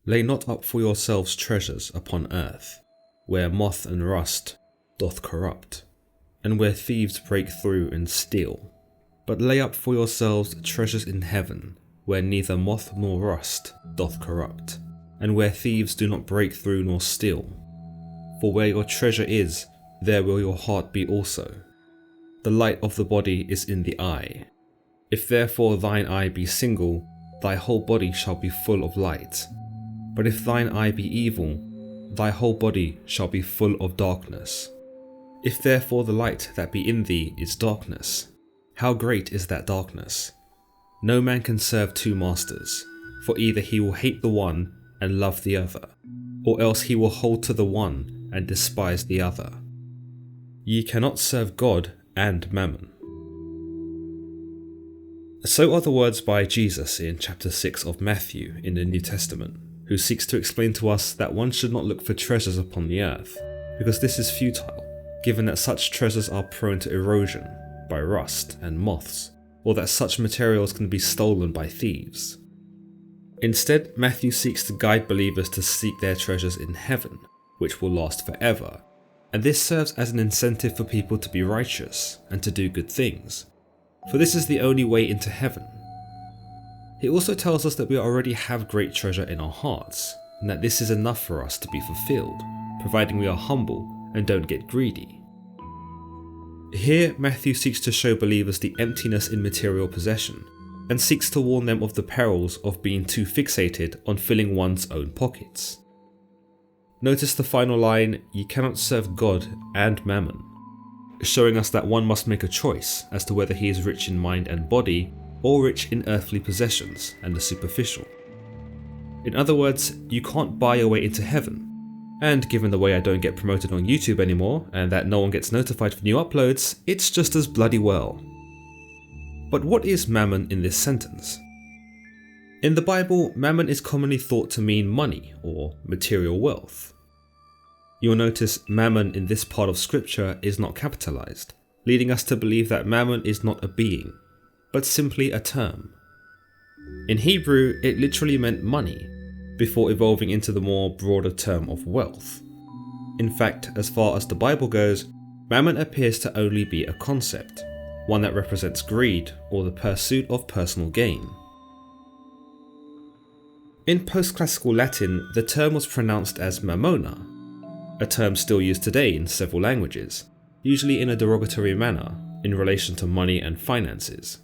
Lay not up for yourselves treasures upon earth, where moth and rust doth corrupt, and where thieves break through and steal. But lay up for yourselves treasures in heaven, where neither moth nor rust doth corrupt, and where thieves do not break through nor steal. For where your treasure is, there will your heart be also. The light of the body is in the eye. If therefore thine eye be single, thy whole body shall be full of light. But if thine eye be evil, thy whole body shall be full of darkness. If therefore the light that be in thee is darkness, how great is that darkness? No man can serve two masters, for either he will hate the one and love the other, or else he will hold to the one and despise the other. Ye cannot serve God and Mammon. So are the words by Jesus in chapter 6 of Matthew in the New Testament, who seeks to explain to us that one should not look for treasures upon the earth, because this is futile, given that such treasures are prone to erosion by rust and moths, or that such materials can be stolen by thieves. Instead, Matthew seeks to guide believers to seek their treasures in heaven, which will last forever, and this serves as an incentive for people to be righteous and to do good things, for this is the only way into heaven. He also tells us that we already have great treasure in our hearts, and that this is enough for us to be fulfilled, providing we are humble and don't get greedy. Here, Matthew seeks to show believers the emptiness in material possession, and seeks to warn them of the perils of being too fixated on filling one's own pockets. Notice the final line, "Ye cannot serve God and Mammon," showing us that one must make a choice as to whether he is rich in mind and body, or rich in earthly possessions and the superficial. In other words, you can't buy your way into heaven, and given the way I don't get promoted on YouTube anymore, and that no one gets notified for new uploads, it's just as bloody well. But what is Mammon in this sentence? In the Bible, Mammon is commonly thought to mean money or material wealth. You'll notice Mammon in this part of scripture is not capitalized, leading us to believe that Mammon is not a being, but simply a term. In Hebrew, it literally meant money, before evolving into the more broader term of wealth. In fact, as far as the Bible goes, Mammon appears to only be a concept, one that represents greed or the pursuit of personal gain. In post-classical Latin, the term was pronounced as mammona, a term still used today in several languages, usually in a derogatory manner in relation to money and finances.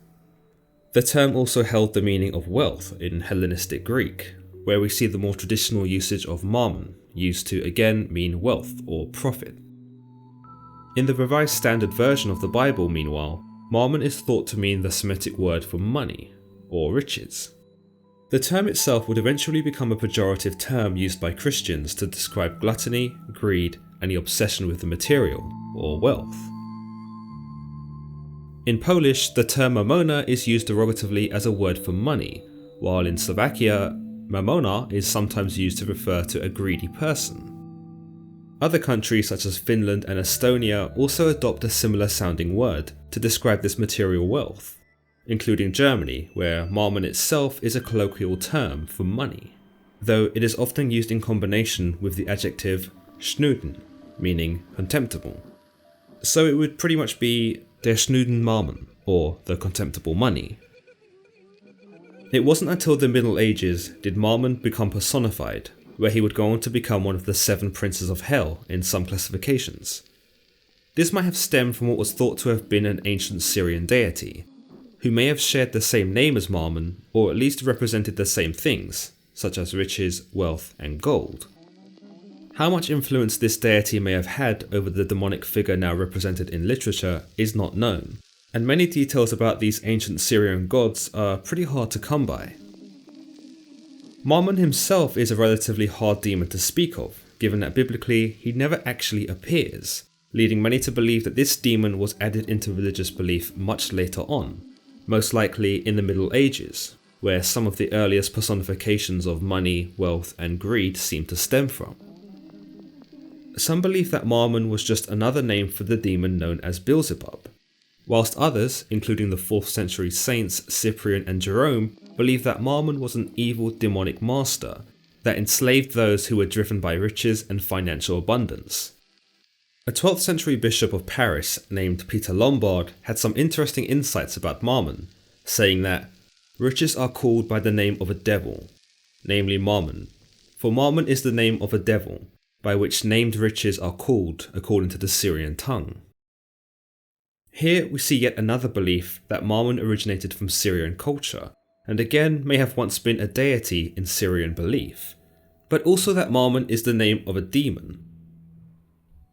The term also held the meaning of wealth in Hellenistic Greek, where we see the more traditional usage of mammon, used to again mean wealth or profit. In the Revised Standard Version of the Bible, meanwhile, mammon is thought to mean the Semitic word for money, or riches. The term itself would eventually become a pejorative term used by Christians to describe gluttony, greed, and the obsession with the material, or wealth. In Polish, the term mamona is used derogatively as a word for money, while in Slovakia, mamona is sometimes used to refer to a greedy person. Other countries such as Finland and Estonia also adopt a similar sounding word to describe this material wealth, including Germany, where mammon itself is a colloquial term for money, though it is often used in combination with the adjective schnöden, meaning contemptible. So it would pretty much be der schnöden Mammon, or the contemptible money. It wasn't until the Middle Ages did Mammon become personified, where he would go on to become one of the 7 princes of hell in some classifications. This might have stemmed from what was thought to have been an ancient Syrian deity, who may have shared the same name as Mammon, or at least represented the same things, such as riches, wealth, and gold. How much influence this deity may have had over the demonic figure now represented in literature is not known, and many details about these ancient Syrian gods are pretty hard to come by. Mammon himself is a relatively hard demon to speak of, given that biblically he never actually appears, leading many to believe that this demon was added into religious belief much later on, most likely in the Middle Ages, where some of the earliest personifications of money, wealth, and greed seem to stem from. Some believe that Mammon was just another name for the demon known as Beelzebub, whilst others, including the 4th century saints Cyprian and Jerome, believe that Mammon was an evil demonic master that enslaved those who were driven by riches and financial abundance. A 12th century bishop of Paris named Peter Lombard had some interesting insights about Mammon, saying that riches are called by the name of a devil, namely Mammon, for Mammon is the name of a devil, by which named riches are called according to the Syrian tongue. Here we see yet another belief that Mammon originated from Syrian culture, and again may have once been a deity in Syrian belief, but also that Mammon is the name of a demon.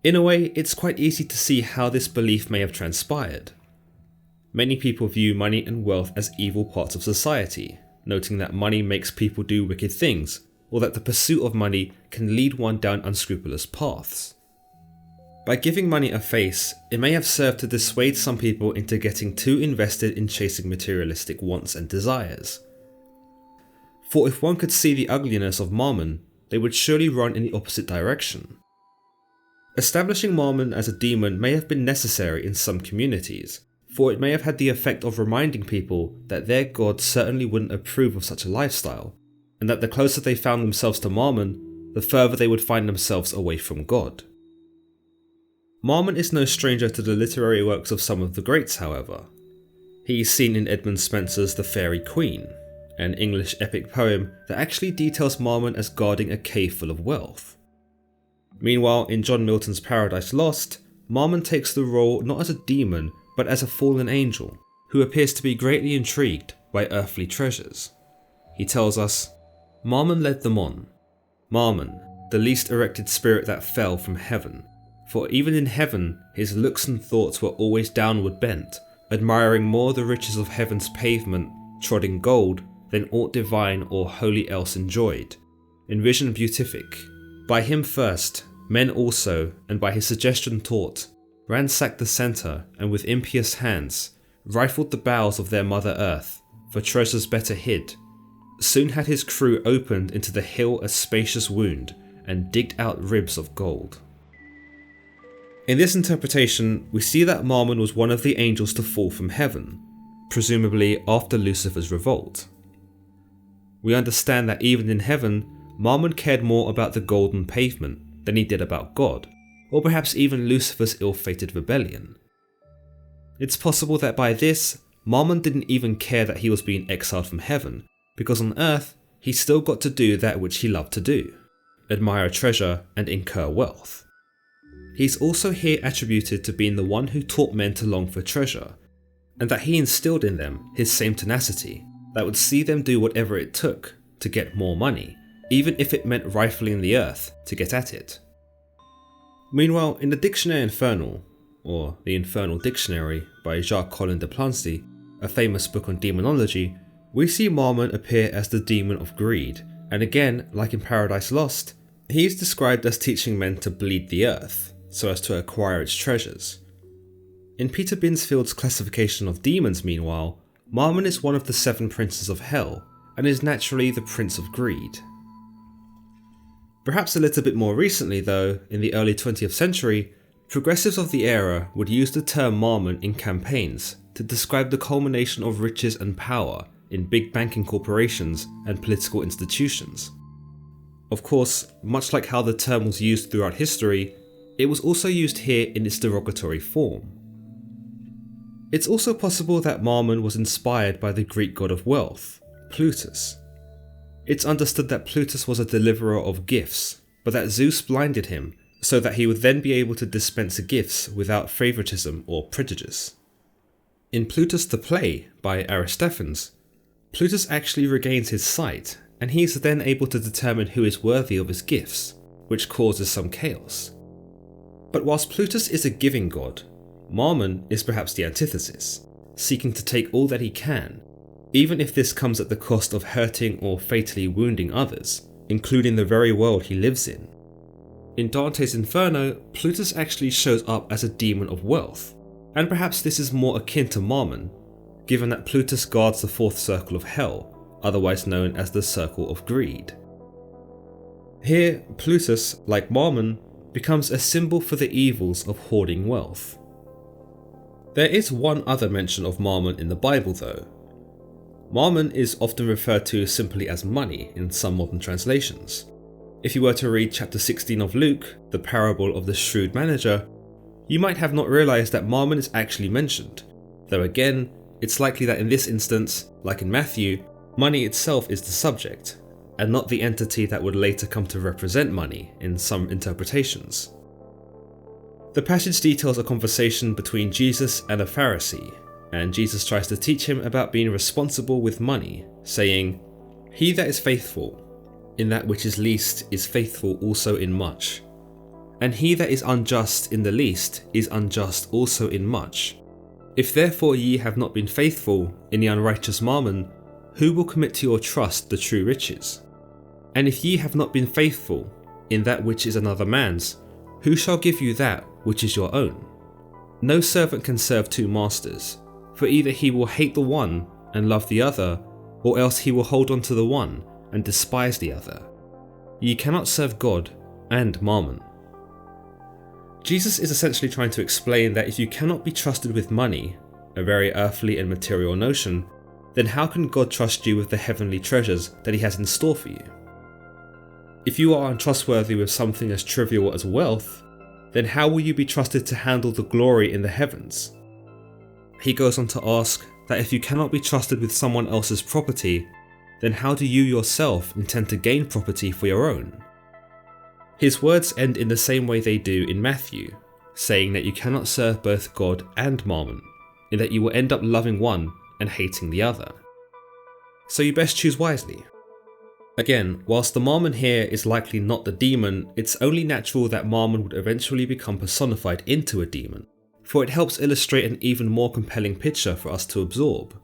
In a way, it's quite easy to see how this belief may have transpired. Many people view money and wealth as evil parts of society, noting that money makes people do wicked things, or that the pursuit of money can lead one down unscrupulous paths. By giving money a face, it may have served to dissuade some people into getting too invested in chasing materialistic wants and desires. For if one could see the ugliness of Mammon, they would surely run in the opposite direction. Establishing Mammon as a demon may have been necessary in some communities, for it may have had the effect of reminding people that their god certainly wouldn't approve of such a lifestyle, and that the closer they found themselves to Mammon, the further they would find themselves away from God. Mammon is no stranger to the literary works of some of the greats, however. He is seen in Edmund Spenser's The Fairy Queen, an English epic poem that actually details Mammon as guarding a cave full of wealth. Meanwhile, in John Milton's Paradise Lost, Mammon takes the role not as a demon, but as a fallen angel, who appears to be greatly intrigued by earthly treasures. He tells us, Mammon led them on. Mammon, the least erected spirit that fell from heaven, for even in heaven his looks and thoughts were always downward bent, admiring more the riches of heaven's pavement, trod in gold, than aught divine or holy else enjoyed. In vision beatific, by him first, men also, and by his suggestion taught, ransacked the centre, and with impious hands, rifled the bowels of their mother earth, for treasures better hid. Soon had his crew opened into the hill a spacious wound, and digged out ribs of gold. In this interpretation, we see that Mammon was one of the angels to fall from heaven, presumably after Lucifer's revolt. We understand that even in heaven, Mammon cared more about the golden pavement than he did about God, or perhaps even Lucifer's ill-fated rebellion. It's possible that by this, Mammon didn't even care that he was being exiled from heaven, because on earth, he still got to do that which he loved to do, admire treasure and incur wealth. He's also here attributed to being the one who taught men to long for treasure, and that he instilled in them his same tenacity that would see them do whatever it took to get more money, even if it meant rifling the earth to get at it. Meanwhile, in the Dictionnaire Infernal, or the Infernal Dictionary by Jacques-Collin de Plancy, a famous book on demonology, we see Mammon appear as the demon of greed, and again, like in Paradise Lost, he is described as teaching men to bleed the earth, so as to acquire its treasures. In Peter Binsfield's classification of demons, meanwhile, Mammon is one of the 7 princes of hell, and is naturally the prince of greed. Perhaps a little bit more recently though, in the early 20th century, progressives of the era would use the term Mammon in campaigns to describe the culmination of riches and power in big banking corporations and political institutions. Of course, much like how the term was used throughout history, it was also used here in its derogatory form. It's also possible that Mammon was inspired by the Greek god of wealth, Plutus. It's understood that Plutus was a deliverer of gifts, but that Zeus blinded him so that he would then be able to dispense gifts without favoritism or prejudice. In Plutus the Play by Aristophanes, Plutus actually regains his sight, and he is then able to determine who is worthy of his gifts, which causes some chaos. But whilst Plutus is a giving god, Mammon is perhaps the antithesis, seeking to take all that he can, even if this comes at the cost of hurting or fatally wounding others, including the very world he lives in. In Dante's Inferno, Plutus actually shows up as a demon of wealth, and perhaps this is more akin to Mammon, given that Plutus guards the 4th circle of hell, otherwise known as the Circle of Greed. Here, Plutus, like Mammon, becomes a symbol for the evils of hoarding wealth. There is one other mention of Mammon in the Bible though. Mammon is often referred to simply as money in some modern translations. If you were to read chapter 16 of Luke, the parable of the shrewd manager, you might have not realised that mammon is actually mentioned, though again, it's likely that in this instance, like in Matthew, money itself is the subject, and not the entity that would later come to represent money in some interpretations. The passage details a conversation between Jesus and a Pharisee, and Jesus tries to teach him about being responsible with money, saying, "He that is faithful in that which is least is faithful also in much. And he that is unjust in the least is unjust also in much. If therefore ye have not been faithful in the unrighteous mammon, who will commit to your trust the true riches? And if ye have not been faithful in that which is another man's, who shall give you that which is your own? No servant can serve two masters, for either he will hate the one and love the other, or else he will hold on to the one and despise the other. Ye cannot serve God and mammon." Jesus is essentially trying to explain that if you cannot be trusted with money, a very earthly and material notion, then how can God trust you with the heavenly treasures that he has in store for you? If you are untrustworthy with something as trivial as wealth, then how will you be trusted to handle the glory in the heavens? He goes on to ask that if you cannot be trusted with someone else's property, then how do you yourself intend to gain property for your own? His words end in the same way they do in Matthew, saying that you cannot serve both God and mammon, in that you will end up loving one and hating the other. So you best choose wisely. Again, whilst the mammon here is likely not the demon, it's only natural that mammon would eventually become personified into a demon, for it helps illustrate an even more compelling picture for us to absorb.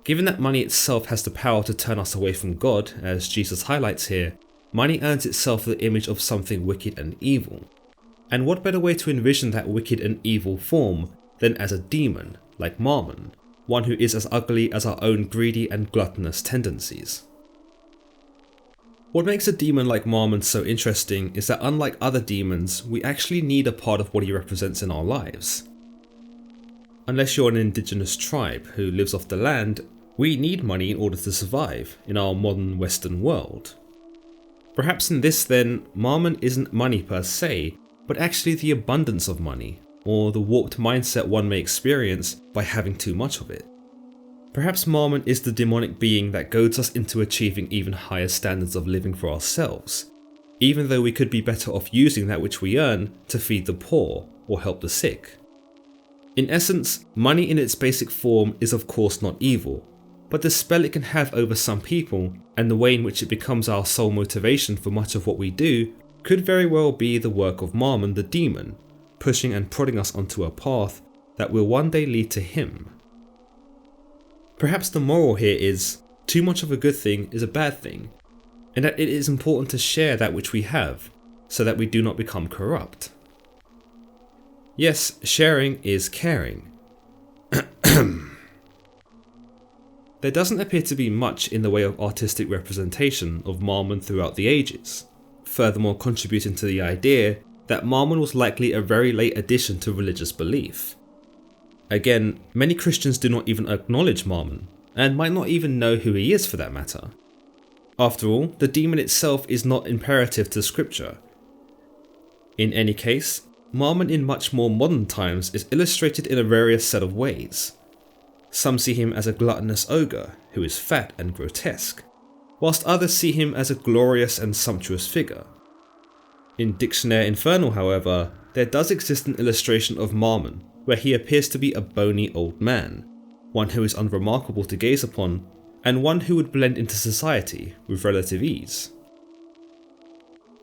Given that money itself has the power to turn us away from God, as Jesus highlights here, money earns itself the image of something wicked and evil. And what better way to envision that wicked and evil form than as a demon, like Mammon, one who is as ugly as our own greedy and gluttonous tendencies. What makes a demon like Mammon so interesting is that unlike other demons, we actually need a part of what he represents in our lives. Unless you're an indigenous tribe who lives off the land, we need money in order to survive in our modern Western world. Perhaps in this then, Mammon isn't money per se, but actually the abundance of money, or the warped mindset one may experience by having too much of it. Perhaps Mammon is the demonic being that goads us into achieving even higher standards of living for ourselves, even though we could be better off using that which we earn to feed the poor or help the sick. In essence, money in its basic form is of course not evil, but the spell it can have over some people and the way in which it becomes our sole motivation for much of what we do could very well be the work of Mammon the demon, pushing and prodding us onto a path that will one day lead to him. Perhaps the moral here is, too much of a good thing is a bad thing, and that it is important to share that which we have, so that we do not become corrupt. Yes, sharing is caring. There doesn't appear to be much in the way of artistic representation of Mammon throughout the ages, furthermore contributing to the idea that Mammon was likely a very late addition to religious belief. Again, many Christians do not even acknowledge Mammon, and might not even know who he is for that matter. After all, the demon itself is not imperative to scripture. In any case, Mammon in much more modern times is illustrated in a various set of ways. Some see him as a gluttonous ogre who is fat and grotesque, whilst others see him as a glorious and sumptuous figure. In Dictionnaire Infernal, however, there does exist an illustration of Mammon where he appears to be a bony old man, one who is unremarkable to gaze upon, and one who would blend into society with relative ease.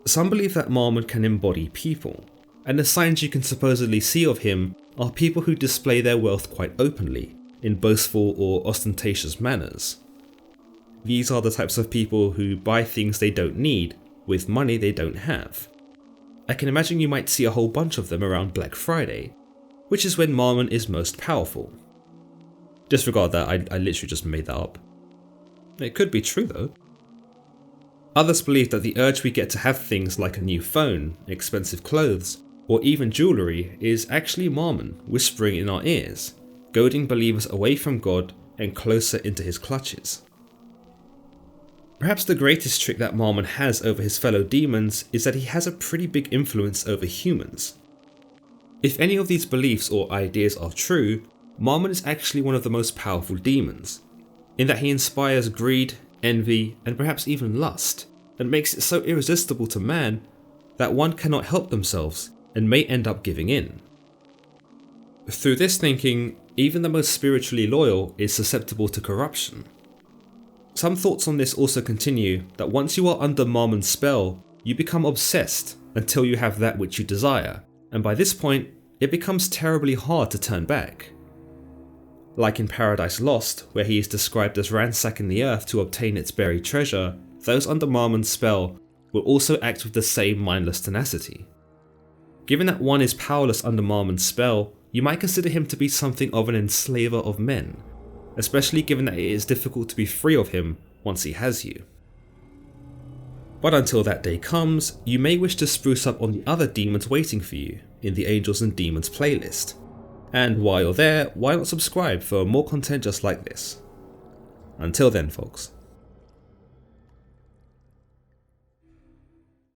Some believe that Mammon can embody people, and the signs you can supposedly see of him are people who display their wealth quite openly, in boastful or ostentatious manners. These are the types of people who buy things they don't need with money they don't have. I can imagine you might see a whole bunch of them around Black Friday, which is when Mammon is most powerful. Disregard that, I literally just made that up. It could be true though. Others believe that the urge we get to have things like a new phone, expensive clothes, or even jewellery is actually Mammon whispering in our ears, goading believers away from God and closer into his clutches. Perhaps the greatest trick that Mammon has over his fellow demons is that he has a pretty big influence over humans. If any of these beliefs or ideas are true, Mammon is actually one of the most powerful demons, in that he inspires greed, envy, and perhaps even lust, and makes it so irresistible to man that one cannot help themselves and may end up giving in. Through this thinking, even the most spiritually loyal is susceptible to corruption. Some thoughts on this also continue that once you are under Mammon's spell, you become obsessed until you have that which you desire, and by this point, it becomes terribly hard to turn back. Like in Paradise Lost, where he is described as ransacking the earth to obtain its buried treasure, those under Mammon's spell will also act with the same mindless tenacity. Given that one is powerless under Mammon's spell, you might consider him to be something of an enslaver of men, especially given that it is difficult to be free of him once he has you. But until that day comes, you may wish to spruce up on the other demons waiting for you in the Angels and Demons playlist. And while you're there, why not subscribe for more content just like this? Until then, folks.